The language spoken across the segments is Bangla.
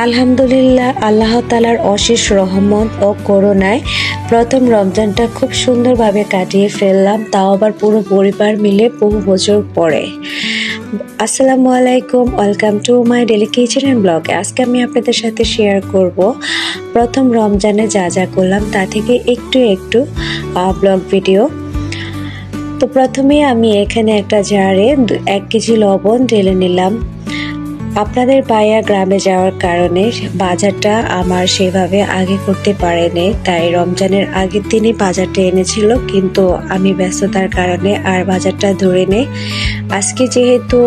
আলহামদুলিল্লাহ, আল্লাহ তাআলার অশেষ রহমত ও করুণায় প্রথম রমজানটা খুব সুন্দরভাবে কাটিয়ে ফেললাম, তাও আবার পুরো পরিবার মিলে বহু বছর পরে। আসসালামু আলাইকুম, welcome to my daily kitchen and blog. আজকে আমি আপনাদের সাথে শেয়ার করব প্রথম রমজানে যা যা করলাম তা থেকে একটু ব্লগ ভিডিও। তো প্রথমে আমি এখানে একটা জারে 1 কেজি লবণ ঢেলে নিলাম। আপনাদের ভাইয়া গ্রামে যাওয়ার কারণে বাজারটা আমার সেভাবে আগে করতে পারেনি, তাই রমজানের আগের দিনই বাজারটা এনেছিল, কিন্তু আমি ব্যস্ততার কারণে আর বাজারটা ধরে নেই। আজকে যেহেতু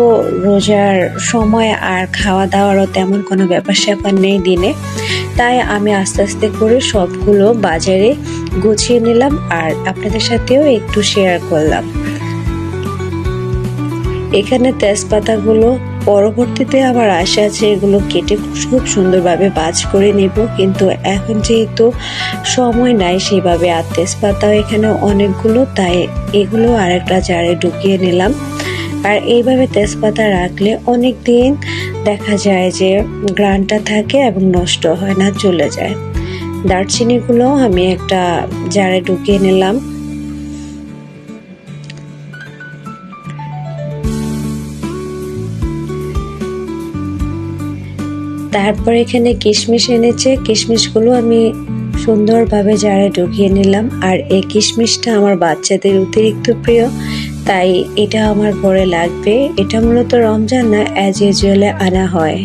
রোজার সময় আর খাওয়া দাওয়ারও তেমন কোনো ব্যাপার স্যাপার নেই দিনে, তাই আমি আস্তে আস্তে করে সবগুলো বাজারে গুছিয়ে নিলাম আর আপনাদের সাথেও একটু শেয়ার করলাম। এখানে তেজপাতাগুলো পরবর্তীতে আমার আশা আছে এগুলো কেটে খুব সুন্দরভাবে ভাজ করে নেব, কিন্তু এখন যেহেতু সময় নাই সেভাবে, আর তেজপাতাও এখানে অনেকগুলো, তাই এগুলো আরেকটা জারে ঢুকিয়ে নিলাম। আর এইভাবে তেজপাতা রাখলে অনেক দিন দেখা যায় যে গ্রানটা থাকে এবং নষ্ট হয় না, চলে যায়। দারচিনিগুলো আমি একটা জারে ঢুকিয়ে নিলাম। তারপর এখানে কিশমিশ এনেছে, কিশমিশগুলো আমি সুন্দরভাবে জারে ঢুকিয়ে নিলাম। আর এই কিশমিশটা আমার বাচ্চাদের অতিরিক্ত প্রিয়, তাই এটা আমার ঘরে লাগবে। এটা মূলত রমজান না, অ্যাজ ইউজুয়ালি আনা হয়।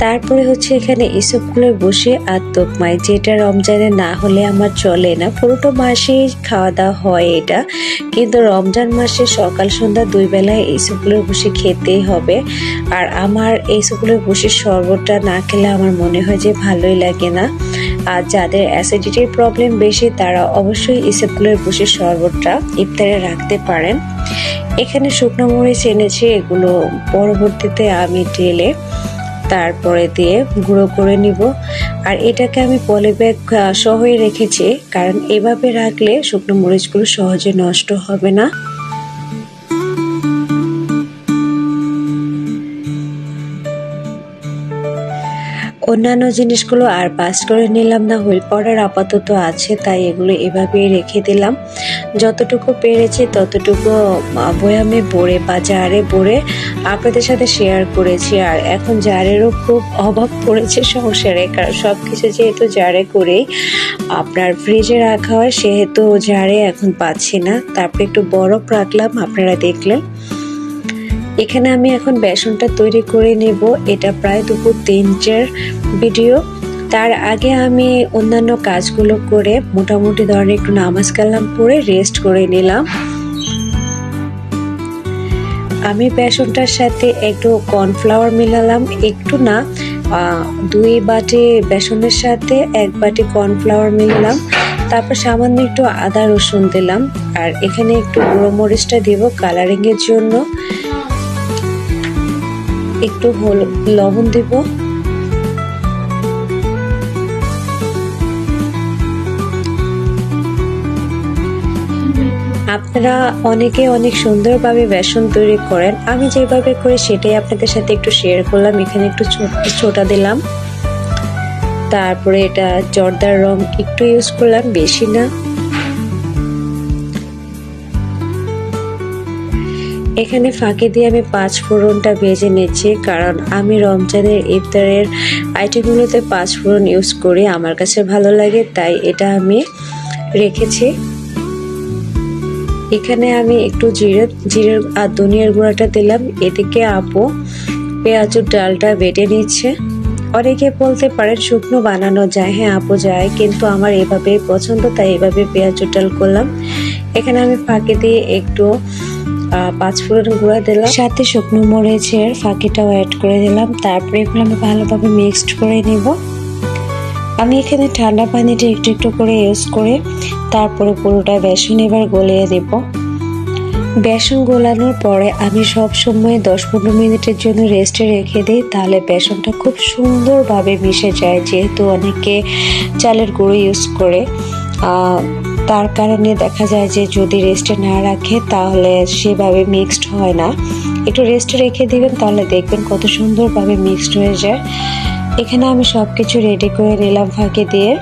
তারপরে হচ্ছে এখানে ইসবগুলো বসে আর তোকমাই, যেটা রমজানে না হলে আমার চলে না। পুরোটা মাসে খাওয়া দাওয়া হয় এটা, কিন্তু রমজান মাসে সকাল সন্ধ্যা 2 বেলায় ইসবগুলোর বসে খেতেই হবে। আর আমার ইসবগুলোর বসে শরবতটা না খেলে আমার মনে হয় যে ভালোই লাগে না। আর যাদের অ্যাসিডিটির প্রবলেম বেশি তারা অবশ্যই ইসবগুলোর বসে শরবতটা ইফতারে রাখতে পারেন। এখানে শুকনো মরিচ এনেছি, এগুলো পরবর্তীতে আমি ঢেলে তারপরে দিয়ে গুঁড়ো করে নিব। আর এটাকে আমি পলিব্যাগ সহই রেখেছি, কারণ এভাবে রাখলে শুকনো মরিচগুলো সহজে নষ্ট হবে না। অন্যান্য জিনিসগুলো আর পাস করে নিলাম না, হুইল পাউডার আপাতত আছে, তাই এগুলো এভাবেই রেখে দিলাম। যতটুকু পেরেছি ততটুকু বয়ামে ভরে বা জারে ভরে আপনাদের সাথে শেয়ার করেছি। আর এখন জারেরও খুব অভাব পড়েছে সংসারে, কারণ সব কিছু যেহেতু জারে করেই আপনার ফ্রিজে রাখা হয়, সেহেতু জারে এখন পাচ্ছি না। তারপরে একটু বরফ রাখলাম, আপনারা দেখলেন। এখানে আমি এখন বেসনটা তৈরি করে নেব। এটা প্রায় দুপুর 3টার ভিডিও। তার আগে আমি অন্যান্য কাজগুলো করে মোটামুটি ধরনের একটু নামাজ কালাম পড়ে রেস্ট করে নিলাম। আমি বেসনটার সাথে একটু কর্নফ্লাওয়ার মিলালাম, একটু না 2 বাটি বেসনের সাথে 1 বাটি কর্নফ্লাওয়ার মিলালাম। তারপর সামান্য একটু আদা রসুন দিলাম। আর এখানে একটু গুঁড়ো মরিচটা দিব কালারিং এর জন্য, একটু লবণ দিব। আপনারা অনেকে অনেক সুন্দরভাবে বেসন তৈরি করেন, আমি যেভাবে করি সেটাই আপনাদের সাথে একটু শেয়ার করলাম। এখানে একটু ছোটা দিলাম, তারপরে এটা জর্দার রং একটু ইউজ করলাম, বেশি না। এখানে ফাঁকি দিয়ে আমি 5 ফোড়নটা ভেজে নিচ্ছি, কারণ আমি রমজানের ইফতারের আইটেমগুলোতে 5 ফোড়ন ইউজ করি, আমার কাছে ভালো লাগে, তাই এটা আমি রেখেছি। এখানে আমি একটু জিরের আর ধনিয়ার গুঁড়াটা দিলাম। এদিকে আপু পেঁয়াজুর ডালটা বেটে নিচ্ছে। অনেকে বলতে পারেন শুকনো বানানো যায়, হ্যাঁ আপু যায়, কিন্তু আমার এভাবেই পছন্দ, তাই এভাবে পেঁয়াজুর ডাল করলাম। এখানে আমি ফাঁকি দিয়ে একটু 5 ফোড়ন গুঁড়া দিলাম, সাথে শুকনো মরিচের ফাঁকিটাও অ্যাড করে দিলাম। তারপরে এগুলো আমি ভালোভাবে মিক্সড করে নিব। আমি এখানে ঠান্ডা পানিটা একটু করে ইউজ করে তারপরে পুরোটা বেসন এবার গলিয়ে দেব। বেসন গোলানোর পরে আমি সব সময় 10-15 মিনিটের জন্য রেস্টে রেখে দিই, তাহলে বেসনটা খুব সুন্দরভাবে মিশে যায়। যেহেতু অনেকে চালের গুঁড়ো ইউজ করে, তার কারণে দেখা যায় যে যদি রেস্টে না রাখে তাহলে সেভাবে মিক্সড হয় না। একটু রেস্টে রেখে দিবেন, তাহলে দেখবেন কত সুন্দরভাবে মিক্সড হয়ে যায়। এখানে আমি সব কিছু রেডি করে নিলাম ফাঁকি দিয়ে।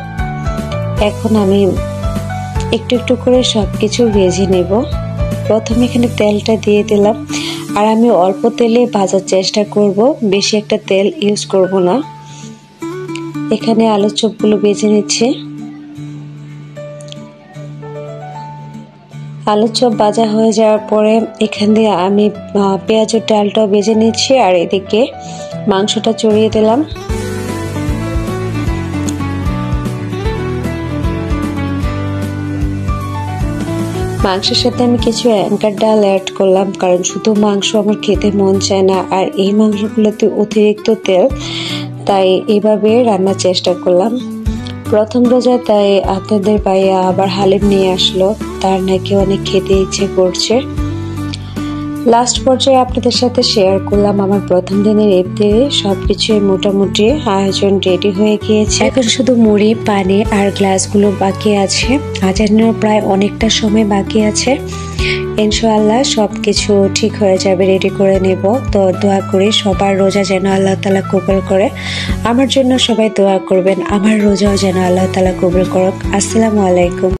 এখন আমি একটু একটু করে সব কিছু ভেজে নেব। প্রথমে এখানে তেলটা দিয়ে দিলাম, আর আমি অল্প তেলে ভাজার চেষ্টা করব, বেশি একটা তেল ইউজ করব না। এখানে আলুর চপগুলো ভেজে নিচ্ছি। আলুর চপ ভাজা হয়ে যাওয়ার পরে এখানে আমি পেঁয়াজের ডালটাও ভেজে নিচ্ছি, আর এদিকে মাংসটা চড়িয়ে দিলাম। মাংসের সাথে আমি কিছু অ্যাঙ্কার ডাল অ্যাড করলাম, কারণ শুধু মাংস আমার খেতে মন চায় না, আর এই মাংসগুলোতে অতিরিক্ত তেল, তাই এইভাবে রান্নার চেষ্টা করলাম। প্রথম রোজায় তাই আপনাদের ভাইয়া আবার হালিম নিয়ে আসলো, তার নাকি অনেক খেতে ইচ্ছে করছে। লাস্ট পর্যায়ে আপনাদের সাথে শেয়ার করলাম আমার প্রথম দিনের ইফতারে সবকিছুই মোটামুটি আয়োজন রেডি হয়ে গিয়েছে। এখন শুধু মুড়ি, পানি আর গ্লাসগুলো বাকি আছে। আজানের প্রায় অনেকটা সময় বাকি আছে। ইনশাআল্লাহ সবকিছু ঠিক হয়ে যাবে, রেডি করে নেব। তো দোয়া করি সবার রোজা যেন আল্লাহ তাআলা কবুল করে। আমার জন্য সবাই দোয়া করবেন, আমার রোজাও যেন আল্লাহ তাআলা কবুল করুক। আসসালামু আলাইকুম।